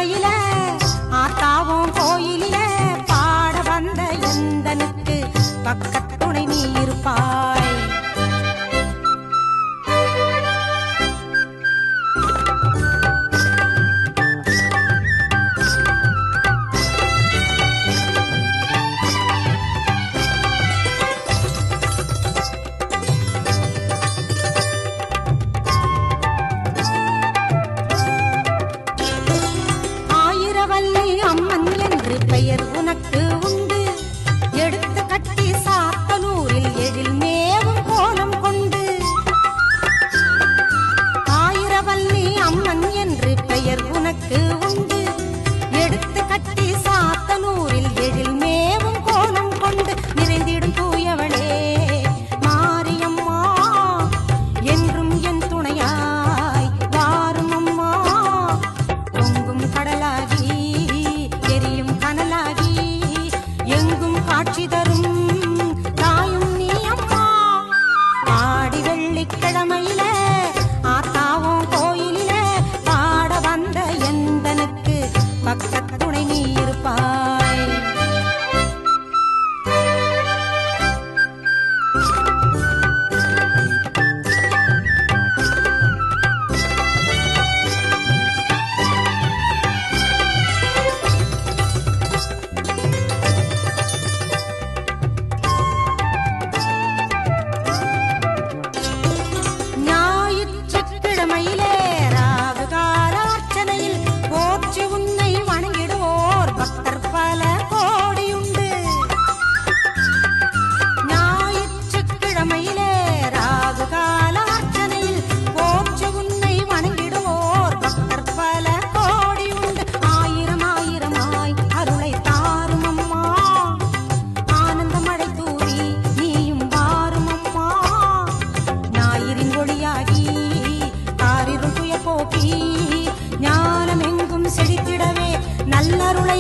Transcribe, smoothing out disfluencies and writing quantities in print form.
வெள்ளிக்கிழமையில ஆத்தாவும் கோயிலில பாட வந்த எந்தனுக்கு பக்கத்துணை நீ இருப்பாய். அம்மன் என்று பெயர் உனக்கு உண்டு. எடுத்து கட்டி சாத்தனூரில் எழில் மேவும் கோலம் கொண்டு. ஆயிரவல்லி அம்மன் என்று பெயர் உனக்கு உண்டு. எடுத்து கட்டி சாத்தனூரில் எழில் மேவும் கோலம் கொண்டு. நிறைந்திடும் தூயவளே மாரியம்மா என்றும் என் துணையாய் வாரும் அம்மா. பொங்கும் கடலாகி கனலாகி எங்கும் காட்சி தரும் தாயும் நீ அம்மா. ஆடி வெள்ளிக்கிழமையில ஆத்தாவும் கோயிலில பாட வந்த எந்தனுக்கு பக்கத்துணை நீ இருப்பாய். ஞானமெங்கும் செழித்திடவே நல்லருளை